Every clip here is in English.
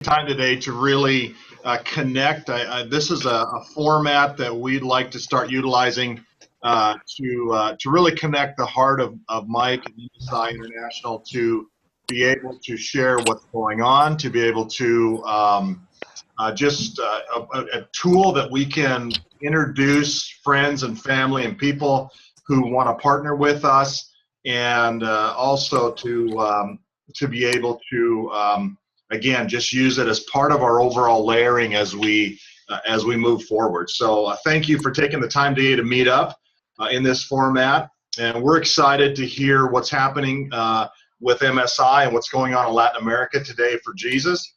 Time today to really connect. This is a format that we'd like to start utilizing to really connect the heart of Mike and ESI International to be able to share what's going on, to be able to a tool that we can introduce friends and family and people who want to partner with us, and also to be able to again, just use it as part of our overall layering as we move forward. So thank you for taking the time today to meet up in this format, and we're excited to hear what's happening with MSI and what's going on in Latin America today for Jesus.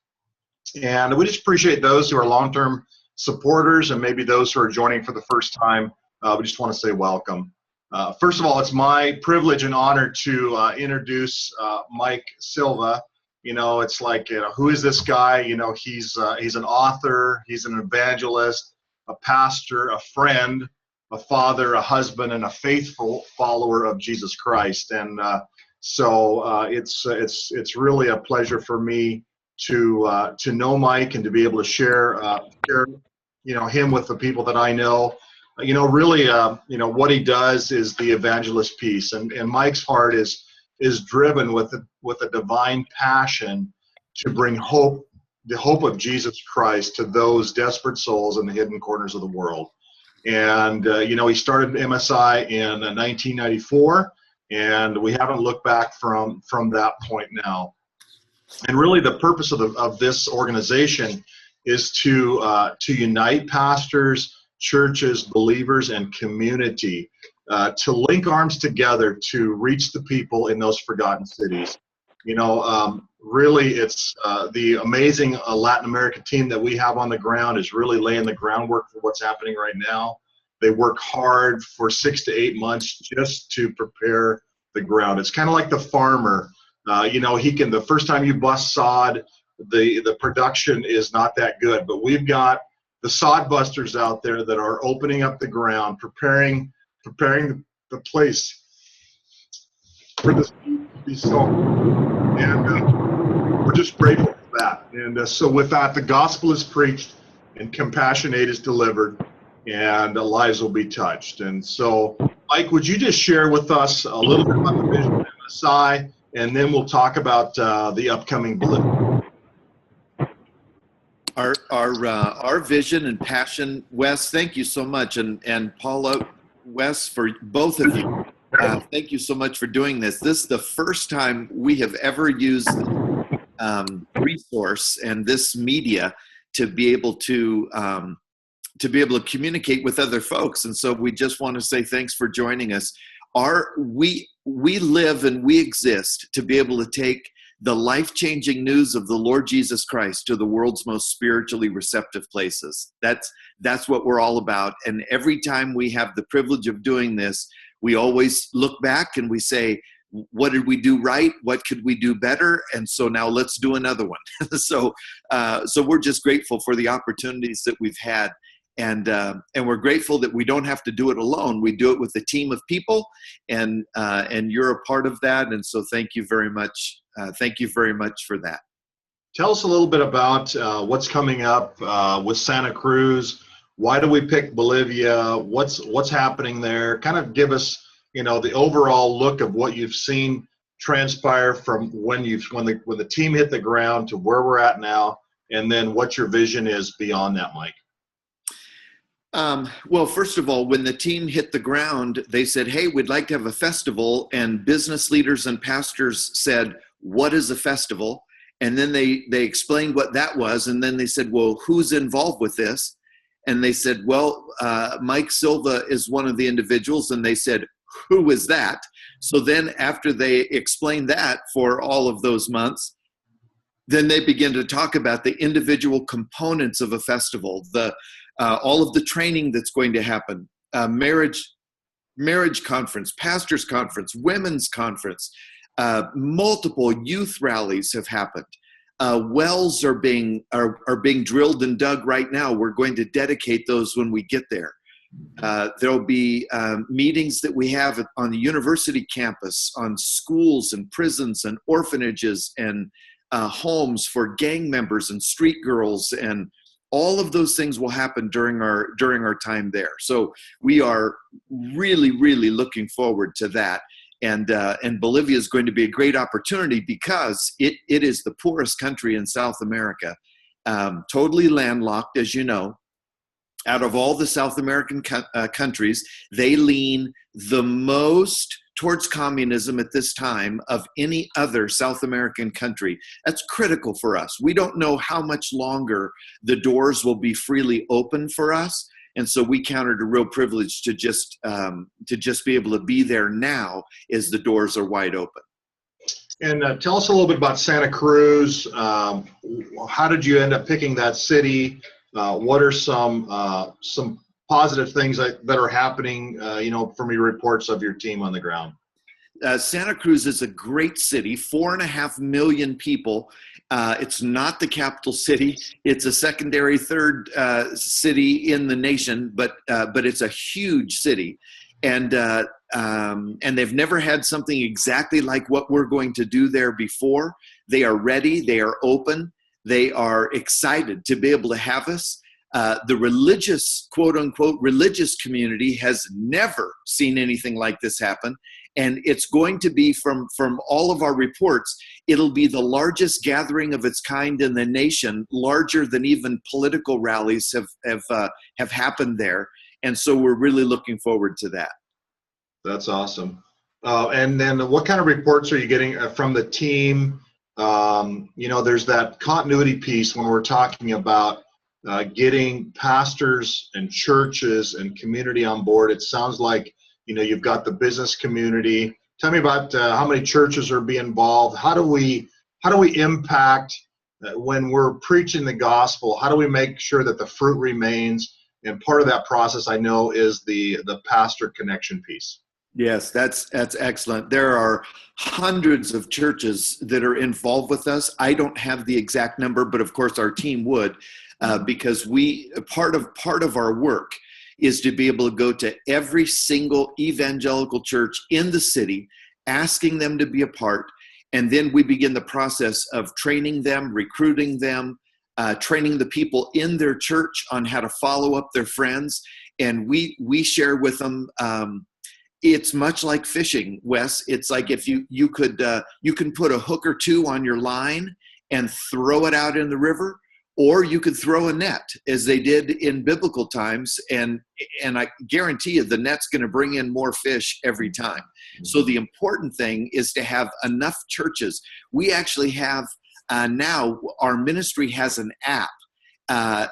And we just appreciate those who are long-term supporters and maybe those who are joining for the first time. We just want to say welcome. First of all, it's my privilege and honor to introduce Mike Silva. You know, it's like, who is this guy? You know, he's an author, he's an evangelist, a pastor, a friend, a father, a husband, and a faithful follower of Jesus Christ. And so it's really a pleasure for me to know Mike and to be able to share him with the people that I know. Really, what he does is the evangelist piece, and Mike's heart is driven with a divine passion to bring hope, the hope of Jesus Christ, to those desperate souls in the hidden corners of the world. And he started MSI in 1994, and we haven't looked back from that point now. And really, the purpose of this organization is to unite pastors, churches, believers, and community, to link arms together to reach the people in those forgotten cities. Really, it's the amazing Latin American team that we have on the ground is really laying the groundwork for what's happening right now. They work hard for 6 to 8 months just to prepare the ground. It's kind of like the farmer. The first time you bust sod, the production is not that good, but we've got the sod busters out there that are opening up the ground, preparing the place for this to be sown. And we're just grateful for that. And so with that, the gospel is preached and compassion aid is delivered, and lives will be touched. And so, Mike, would you just share with us a little bit about the vision of MSI, and then we'll talk about the upcoming Bolivia. Our vision and passion, Wes, thank you so much. And Paula, Wes, for both of you, thank you so much for doing this. This is the first time we have ever used resource and this media to be able to communicate with other folks. And so we just want to say thanks for joining us. We live and we exist to be able to take the life-changing news of the Lord Jesus Christ to the world's most spiritually receptive places. That's what we're all about. And every time we have the privilege of doing this, we always look back and we say, what did we do right? What could we do better? And so now let's do another one. So we're just grateful for the opportunities that we've had. And we're grateful that we don't have to do it alone. We do it with a team of people, and you're a part of that. And so thank you very much. Thank you very much for that. Tell us a little bit about what's coming up with Santa Cruz. Why do we pick Bolivia? What's happening there? Kind of give us, the overall look of what you've seen transpire from when the team hit the ground to where we're at now, and then what your vision is beyond that, Mike. Well, first of all, when the team hit the ground, they said, hey, we'd like to have a festival. And business leaders and pastors said, what is a festival? And then they explained what that was. And then they said, well, who's involved with this? And they said, well, Mike Silva is one of the individuals. And they said, who is that? So then after they explained that for all of those months, then they began to talk about the individual components of a festival, all of the training that's going to happen, marriage conference, pastors conference, women's conference, multiple youth rallies have happened. Wells are being drilled and dug right now. We're going to dedicate those when we get there. There'll be meetings that we have on the university campus, on schools and prisons and orphanages and homes for gang members and street girls, and all of those things will happen during our time there. So we are really, really looking forward to that. And Bolivia is going to be a great opportunity because it is the poorest country in South America, totally landlocked, as you know. Out of all the South American countries, they lean the most towards communism at this time of any other South American country. That's critical for us. We don't know how much longer the doors will be freely open for us. And so we count it a real privilege to just be able to be there now as the doors are wide open. And tell us a little bit about Santa Cruz. How did you end up picking that city? What are some positive things that are happening, from your reports of your team on the ground? Santa Cruz is a great city, 4.5 million people. It's not the capital city. It's a secondary, third city in the nation, but it's a huge city. And they've never had something exactly like what we're going to do there before. They are ready. They are open. They are excited to be able to have us. The religious, quote unquote, religious community has never seen anything like this happen. And it's going to be, from all of our reports, it'll be the largest gathering of its kind in the nation, larger than even political rallies have happened there. And so we're really looking forward to that. That's awesome. And then what kind of reports are you getting from the team? There's that continuity piece when we're talking about getting pastors and churches and community on board. It sounds like, you've got the business community. Tell me about how many churches are being involved. How do we impact when we're preaching the gospel? How do we make sure that the fruit remains? And part of that process, I know, is the pastor connection piece. Yes, that's excellent. There are hundreds of churches that are involved with us. I don't have the exact number, but of course our team would, because part of our work is to be able to go to every single evangelical church in the city, asking them to be a part, and then we begin the process of training them, recruiting them, training the people in their church on how to follow up their friends, and we share with them. It's much like fishing, Wes. It's like if you can put a hook or two on your line and throw it out in the river, or you could throw a net, as they did in biblical times, and I guarantee you the net's going to bring in more fish every time. So the important thing is to have enough churches. We actually have now our ministry has an app.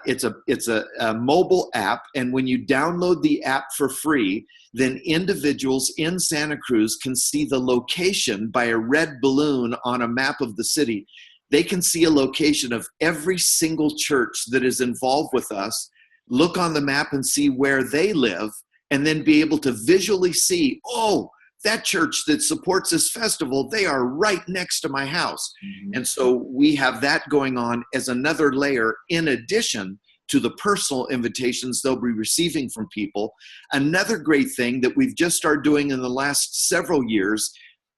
It's a mobile app, and when you download the app for free, then individuals in Santa Cruz can see the location by a red balloon on a map of the city. They can see a location of every single church that is involved with us, look on the map and see where they live, and then be able to visually see, oh, that church that supports this festival, they are right next to my house. Mm-hmm. And so we have that going on as another layer in addition to the personal invitations they'll be receiving from people. Another great thing that we've just started doing in the last several years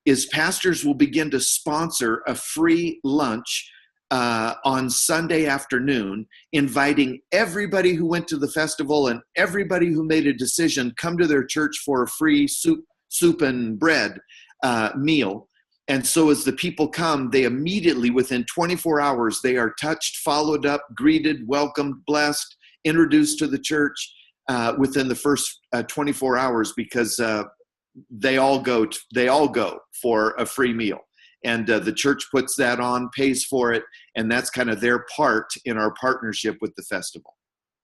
is pastors will begin to sponsor a free lunch on Sunday afternoon, inviting everybody who went to the festival and everybody who made a decision come to their church for a free soup and bread meal. And so as the people come, they immediately, within 24 hours, they are touched, followed up, greeted, welcomed, blessed, introduced to the church within the first 24 hours, because they all go for a free meal. And the church puts that on, pays for it, and that's kind of their part in our partnership with the festival.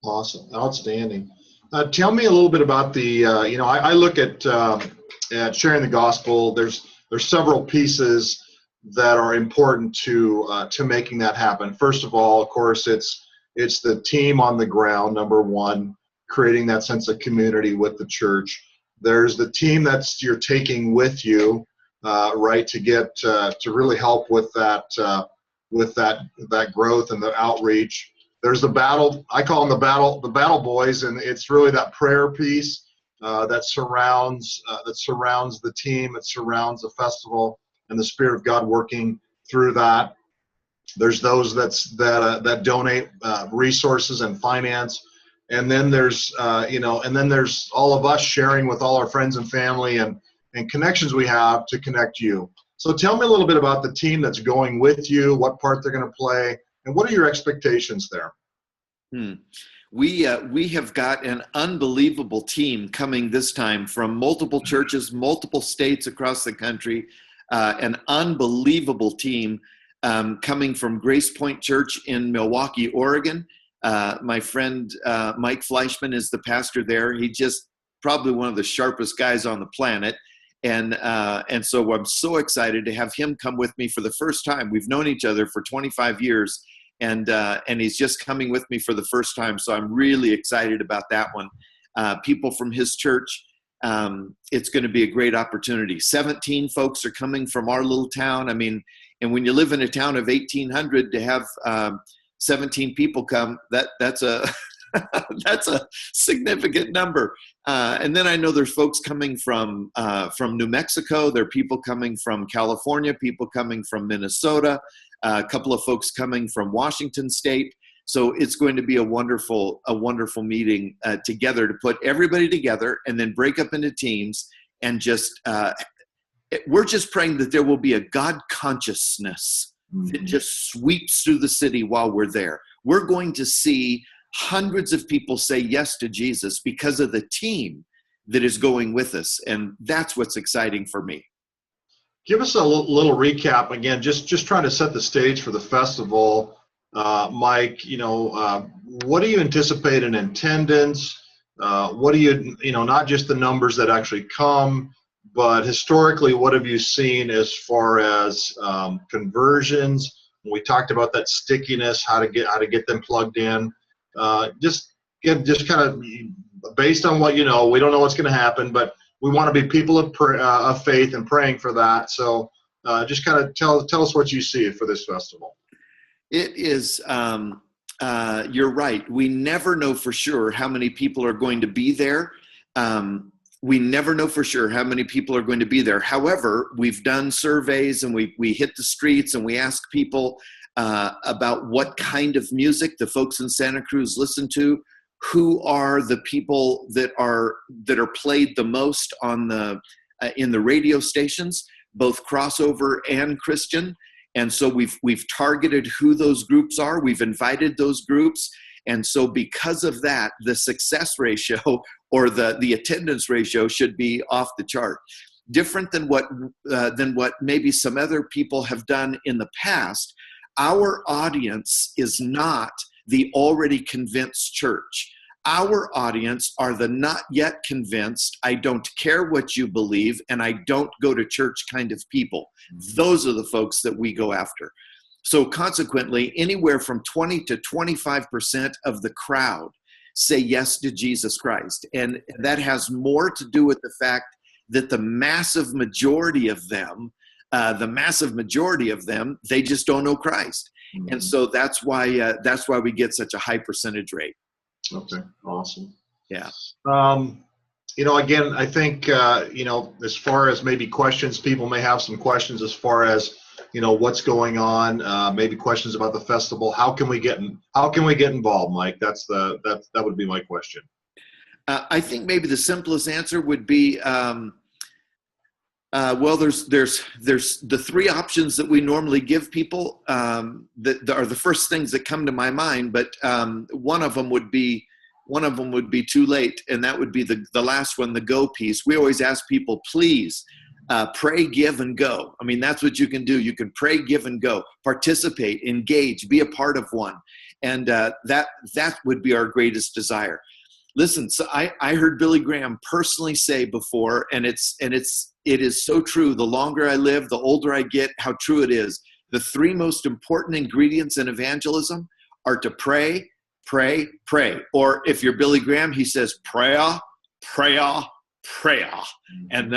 Awesome. Outstanding. Tell me a little bit about the, I look at sharing the gospel. There's several pieces that are important to making that happen. First of all, of course, it's the team on the ground, number one, creating that sense of community with the church. There's the team that's you're taking with you, right, to get to really help with that growth and the outreach. There's the battle. I call them the battle boys, and it's really that prayer piece that surrounds the team, it surrounds the festival, and the Spirit of God working through that. There's those that donate resources and finance, and then there's and then there's all of us sharing with all our friends and family and connections we have to connect you. So tell me a little bit about the team that's going with you, what part they're going to play, and what are your expectations there? We have got an unbelievable team coming this time from multiple churches, multiple states across the country. An unbelievable team coming from Grace Point Church in Milwaukee, Oregon. My friend Mike Fleischman is the pastor there. He's just probably one of the sharpest guys on the planet. And so I'm so excited to have him come with me for the first time. We've known each other for 25 years, and he's just coming with me for the first time. So I'm really excited about that one. People from his church, it's going to be a great opportunity. 17 folks are coming from our little town. I mean, and when you live in a town of 1,800, to have 17 people come, that's a that's a significant number. And then I know there's folks coming from New Mexico. There are people coming from California, people coming from Minnesota, a couple of folks coming from Washington State. So it's going to be a wonderful meeting together to put everybody together and then break up into teams and just we're just praying that there will be a God consciousness that just sweeps through the city while we're there. We're going to see hundreds of people say yes to Jesus because of the team that is going with us. And that's what's exciting for me. Give us a little recap again, just trying to set the stage for the festival. Mike, what do you anticipate in attendance? What do you not just the numbers that actually come, but historically, what have you seen as far as conversions? We talked about that stickiness, how to get them plugged in. Just kind of based on what we don't know what's going to happen, but we want to be people of faith and praying for that. So just kind of tell us what you see for this festival. It is, you're right. We never know for sure how many people are going to be there. We never know for sure how many people are going to be there. However, we've done surveys and we hit the streets and we ask people about what kind of music the folks in Santa Cruz listen to, who are the people that are played the most on in the radio stations, both crossover and Christian. And so we've targeted who those groups are. We've invited those groups. And so because of that, the success ratio or the attendance ratio should be off the chart. Different than what maybe some other people have done in the past. Our audience is not the already convinced church. Our audience are the not yet convinced, I don't care what you believe, and I don't go to church kind of people. Those are the folks that we go after. So consequently, anywhere from 20 to 25% of the crowd say yes to Jesus Christ. And that has more to do with the fact that the massive majority of them, they just don't know Christ. Mm-hmm. And so that's why we get such a high percentage rate. Okay, awesome. Yeah. Again, I think, as far as maybe questions, people may have some questions as far as, what's going on, maybe questions about the festival. How can we get involved, Mike? That would be my question. I think maybe the simplest answer would be, there's the three options that we normally give people that are the first things that come to my mind, but one of them would be too late, and that would be the last one, the go piece. We always ask people, please pray, give, and go. I mean, that's what you can do. You can pray, give, and go. Participate, engage, be a part of one, and that would be our greatest desire. Listen, so I heard Billy Graham personally say before, and it is so true. The longer I live, the older I get, how true it is. The three most important ingredients in evangelism are to pray, pray, pray. Or if you're Billy Graham, he says prayer, prayer, prayer. And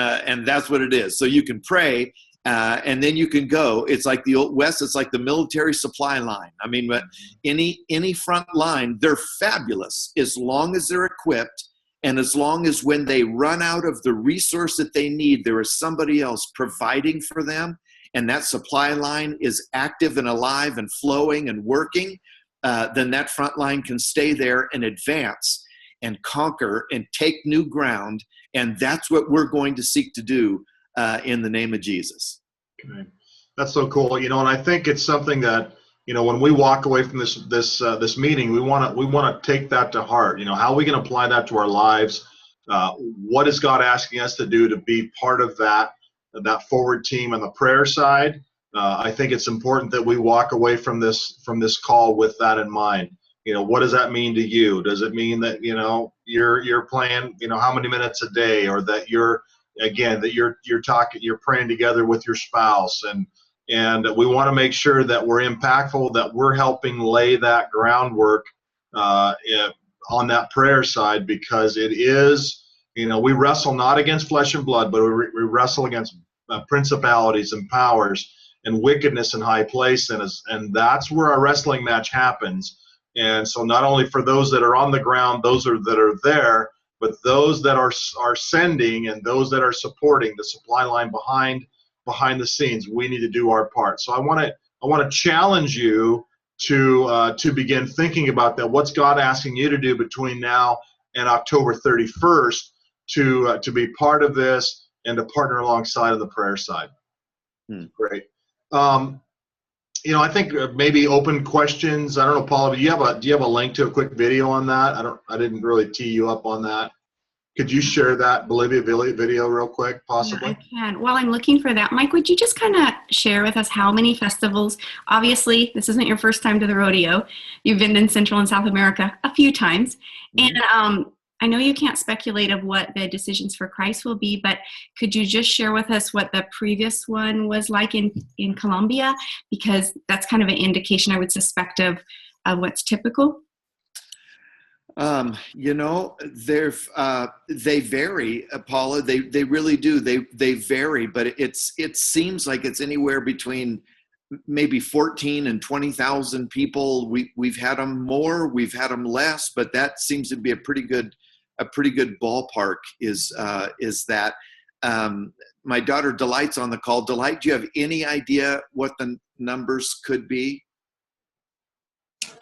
that's what it is. So you can pray, and then you can go. It's like the old West. It's like the military supply line. I mean, but any front line, they're fabulous as long as they're equipped, and as long as when they run out of the resource that they need, there is somebody else providing for them and that supply line is active and alive and flowing and working, then that front line can stay there and advance and conquer and take new ground. And that's what we're going to seek to do in the name of Jesus. Okay. That's so cool. And I think it's something that, when we walk away from this meeting, we want to take that to heart. How are we going to apply that to our lives? What is God asking us to do to be part of that forward team on the prayer side? I think it's important that we walk away from this call with that in mind. What does that mean to you? Does it mean that you're playing how many minutes a day, or that you're praying together with your spouse, and we want to make sure that we're impactful, that we're helping lay that groundwork on that prayer side, because it is, we wrestle not against flesh and blood, but we wrestle against principalities and powers and wickedness in high places, and that's where our wrestling match happens. And so not only for those that are on the ground, that are there, but those that are sending and those that are supporting the supply line behind the scenes, we need to do our part. So I want to challenge you to begin thinking about that. What's God asking you to do between now and October 31st to be part of this and to partner alongside of the prayer side? Great. I think maybe open questions. I don't know, Paula, do you have a link to a quick video on that? I didn't really tee you up on that. Could you share that Bolivia video real quick, possibly? Yeah, I can. While I'm looking for that, Mike, would you just kind of share with us how many festivals? Obviously, this isn't your first time to the rodeo. You've been in Central and South America a few times. Mm-hmm. And I know you can't speculate of what the Decisions for Christ will be, but could you just share with us what the previous one was like in Colombia? Because that's kind of an indication, I would suspect, of what's typical. They vary, Paula. They really do. They vary, but it seems like it's anywhere between maybe 14 and 20,000 people. We've had them more, we've had them less, but that seems to be a pretty good ballpark. Is that my daughter Delight's on the call. Delight, do you have any idea what the numbers could be?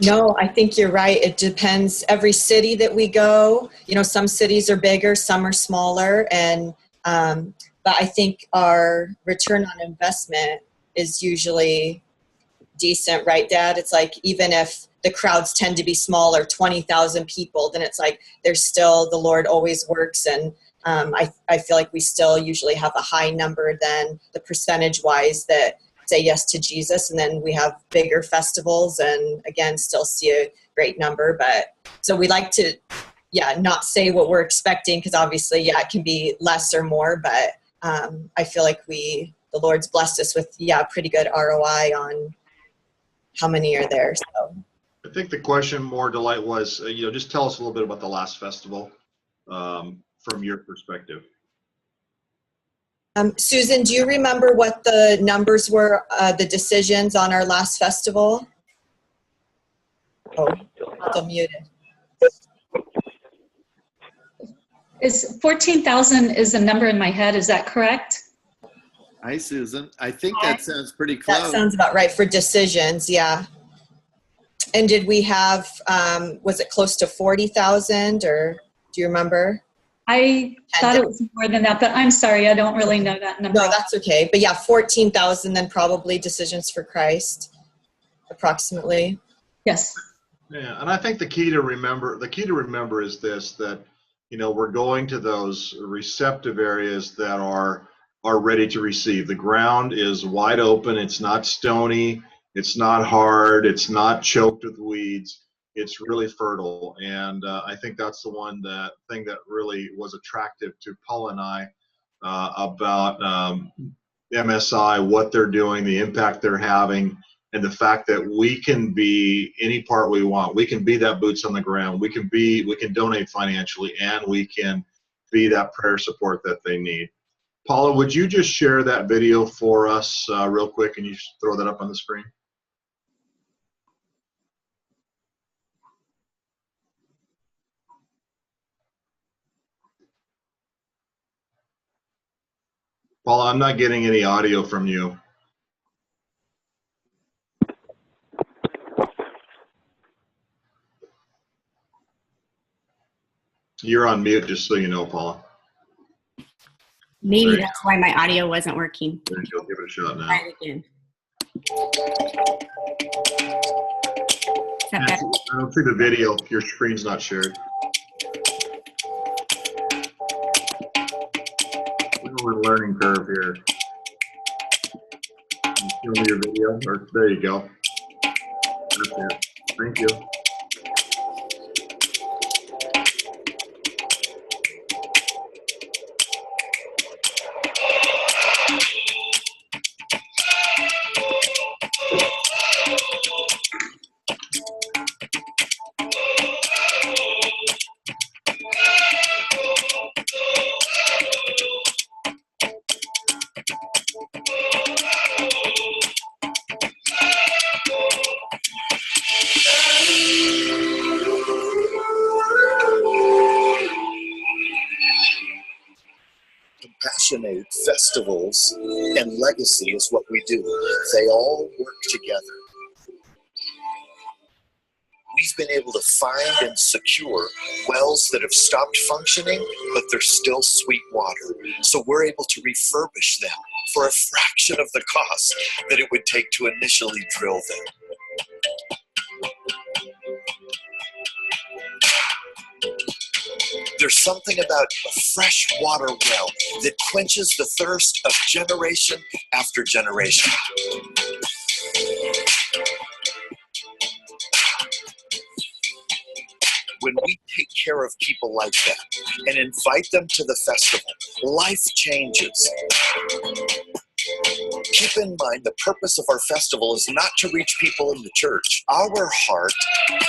No, I think you're right. It depends. Every city that we go, some cities are bigger, some are smaller, and but I think our return on investment is usually decent, right, Dad? It's like, even if the crowds tend to be smaller, 20,000 people, then it's like there's still, the Lord always works, and I feel like we still usually have a high number than the percentage-wise that say yes to Jesus, and then we have bigger festivals and again still see a great number. But so we like to not say what we're expecting, because obviously it can be less or more, but I feel like the Lord's blessed us with pretty good ROI on how many are there. So I think the question more, Delight, was just tell us a little bit about the last festival from your perspective. Susan, do you remember what the numbers were, the decisions on our last festival? Oh, still muted. Is 14,000 is the number in my head? Is that correct? Hi, Susan. I think that sounds pretty close. That sounds about right for decisions, yeah. And did we have, was it close to 40,000, or do you remember? I thought it was more than that, but I'm sorry, I don't really know that number. No, that's okay. But 14,000, then probably Decisions for Christ, approximately. Yes. Yeah, and I think the key to remember is this, that we're going to those receptive areas that are ready to receive. The ground is wide open. It's not stony. It's not hard. It's not choked with weeds. It's really fertile, and I think that's the thing that really was attractive to Paula and I about MSI, what they're doing, the impact they're having, and the fact that we can be any part we want. We can be that boots on the ground. We can donate financially, and we can be that prayer support that they need. Paula, would you just share that video for us real quick, and you throw that up on the screen? Paula, I'm not getting any audio from you. You're on mute, just so you know, Paula. Maybe that's why my audio wasn't working. There you go. Give it a shot now. Try it again. Is that better? I don't see the video. Your screen's not shared. We're a learning curve here. Show me your video. Or, there you go. That's it. Thank you. Compassionate festivals and legacy is what we do. They all work together. We've been able to find and secure wells that have stopped functioning, but they're still sweet water. So we're able to refurbish them for a fraction of the cost that it would take to initially drill them. There's something about a fresh water well that quenches the thirst of generation after generation. When we take care of people like that and invite them to the festival, life changes. Keep in mind, the purpose of our festival is not to reach people in the church. Our heart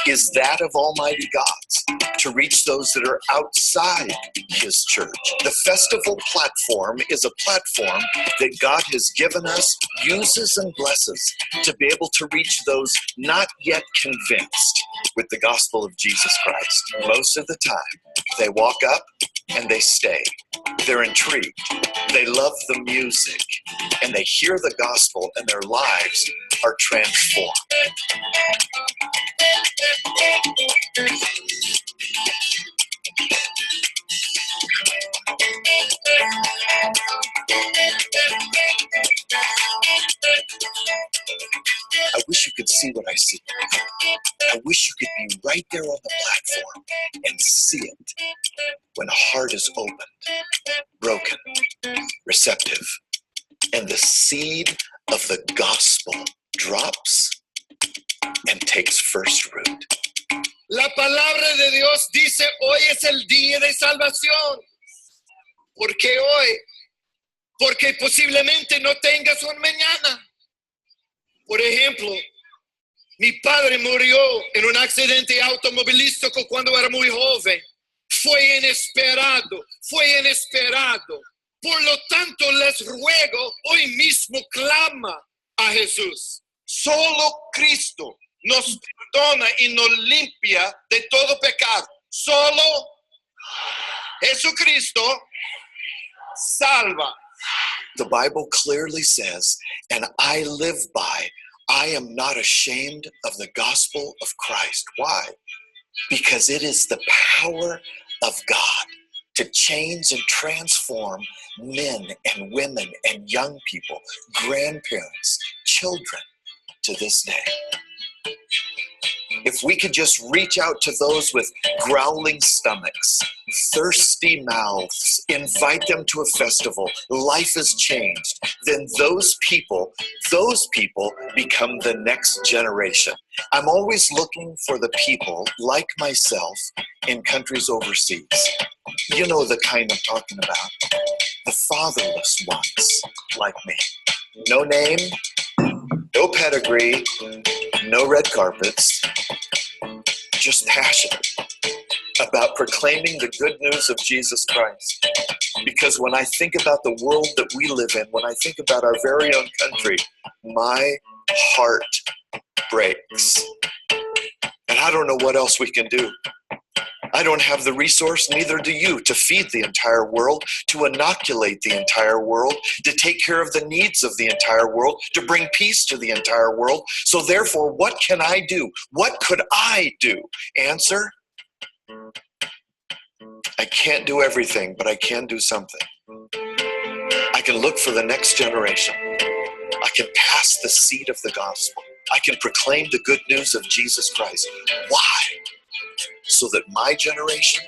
is that of Almighty God's, to reach those that are outside His church. The festival platform is a platform that God has given us, uses and blesses to be able to reach those not yet convinced with the gospel of Jesus Christ. Most of the time, they walk up and they stay. They're intrigued. They love the music, and they hear the gospel, and their lives are transformed. I wish you could see what I see. I wish you could be right there on the platform and see it when a heart is opened, broken, receptive, and the seed of the gospel drops and takes first root. La palabra de Dios dice, hoy es el día de salvación. ¿Por qué hoy? Porque posiblemente no tengas un mañana. Por ejemplo, mi padre murió en un accidente automovilístico cuando era muy joven. Fue inesperado, fue inesperado. Por lo tanto, les ruego, hoy mismo clama a Jesús. Solo Cristo nos perdona y nos limpia de todo pecado. Solo Jesucristo salva. The Bible clearly says, and I live by, I am not ashamed of the gospel of Christ. Why? Because it is the power of God to change and transform men and women and young people, grandparents, children to this day. If we could just reach out to those with growling stomachs, thirsty mouths, invite them to a festival, life is changed, then those people become the next generation. I'm always looking for the people like myself in countries overseas. You know the kind I'm talking about. The fatherless ones like me. No name, no pedigree, no red carpets, just passion about proclaiming the good news of Jesus Christ. Because when I think about the world that we live in, when I think about our very own country, my heart breaks. And I don't know what else we can do. I don't have the resource, neither do you, to feed the entire world, to inoculate the entire world, to take care of the needs of the entire world, to bring peace to the entire world. So therefore, what can I do? What could I do? Answer, I can't do everything, but I can do something. I can look for the next generation. I can pass the seed of the gospel. I can proclaim the good news of Jesus Christ. Why? So that my generation,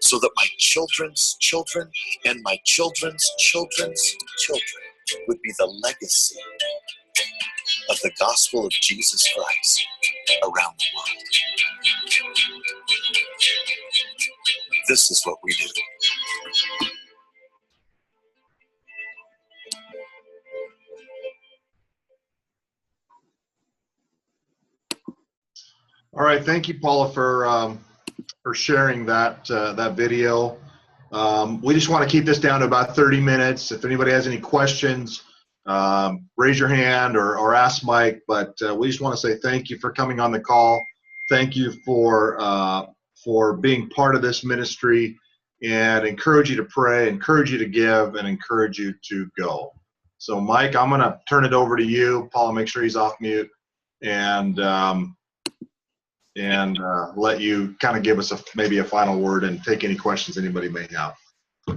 so that my children's children and my children's children's children would be the legacy of the gospel of Jesus Christ around the world. This is what we do. All right, thank you, Paula, for sharing that that video. We just want to keep this down to about 30 minutes. If anybody has any questions, raise your hand or ask Mike. But we just want to say thank you for coming on the call. Thank you for being part of this ministry, and encourage you to pray, encourage you to give, and encourage you to go. So, Mike, I'm going to turn it over to you. Paula, make sure he's off mute, and let you kind of give us maybe a final word and take any questions anybody may have.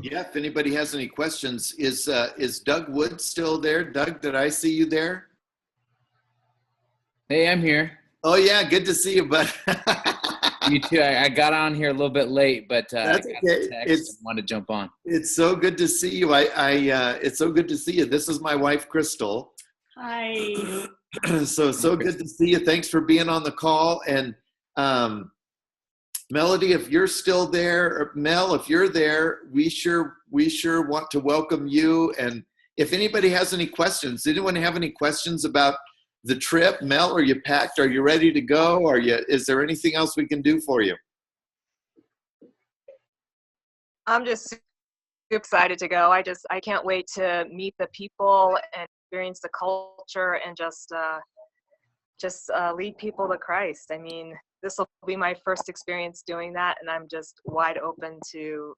Yeah, if anybody has any questions, is Doug Wood still there? Doug, did I see you there? Hey, I'm here. Oh yeah, good to see you, bud. You too. I got on here a little bit late, but That's I got okay. the text and wanted to jump on. It's so good to see you. It's so good to see you. This is my wife, Crystal. Hi. So good to see you. Thanks for being on the call. And Melody, if you're still there, or Mel, if you're there, we sure want to welcome you. And if anybody has any questions, anyone have any questions about the trip? Mel, are you packed? Are you ready to go? Is there anything else we can do for you? I'm just super excited to go. I can't wait to meet the people and experience the culture and just lead people to Christ. I mean, this will be my first experience doing that, and I'm just wide open to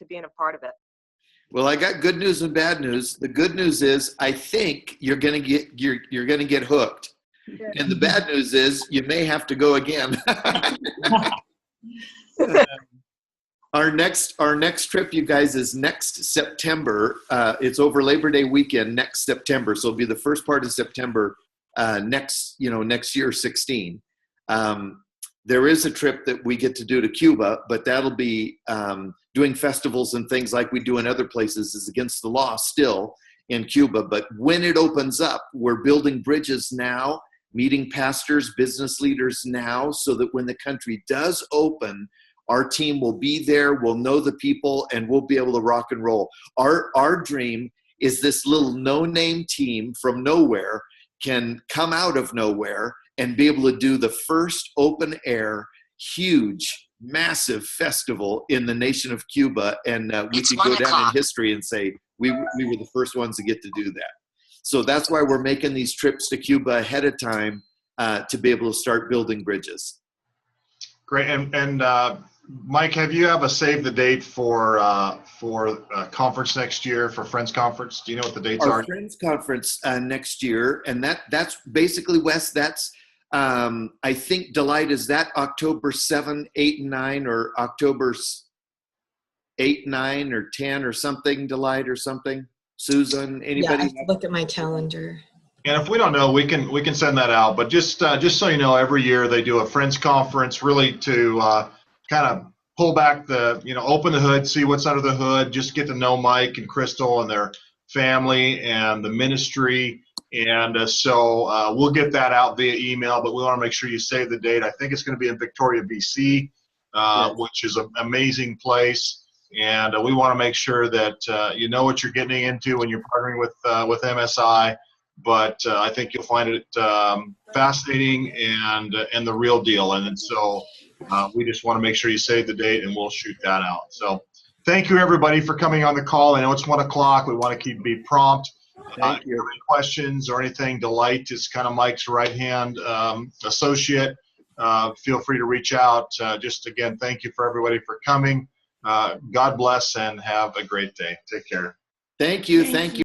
being a part of it. Well, I got good news and bad news. The good news is I think you're gonna get hooked, and the bad news is you may have to go again. Our next trip, you guys, is next September. It's over Labor Day weekend next September, so it'll be the first part of September next year, 16. There is a trip that we get to do to Cuba, but that'll be doing festivals and things like we do in other places is against the law still in Cuba. But when it opens up, we're building bridges now, meeting pastors, business leaders now, so that when the country does open, our team will be there, we'll know the people, and we'll be able to rock and roll. Our dream is this little no-name team from nowhere can come out of nowhere and be able to do the first open air, huge, massive festival in the nation of Cuba. And we can go down in history and say, we were the first ones to get to do that. So that's why we're making these trips to Cuba ahead of time to be able to start building bridges. Great. And Mike, have a save the date for a conference next year, for Friends Conference? Do you know what the dates are? Our Friends Conference next year, and that's basically, Wes, that's I think, Delight, is that October 7, 8, and 9, or October 8, 9, or 10 or something, Delight, or something? Susan, anybody? Yeah, I have to look at my calendar. And if we don't know, we can send that out. But just so you know, every year they do a Friends Conference, really to kind of pull back open the hood, see what's under the hood, just get to know Mike and Crystal and their family and the ministry. And so we'll get that out via email, but we want to make sure you save the date. I think it's going to be in Victoria, BC, yes, which is an amazing place. And we want to make sure that you know what you're getting into when you're partnering with MSI. But I think you'll find it fascinating and the real deal. And so we just want to make sure you save the date, and we'll shoot that out. So thank you, everybody, for coming on the call. I know it's 1 o'clock. We want to be prompt. Thank you. If you have any questions or anything, Delight is kind of Mike's right-hand associate. Feel free to reach out. Just, again, thank you for everybody for coming. God bless and have a great day. Take care. Thank you. Thank you.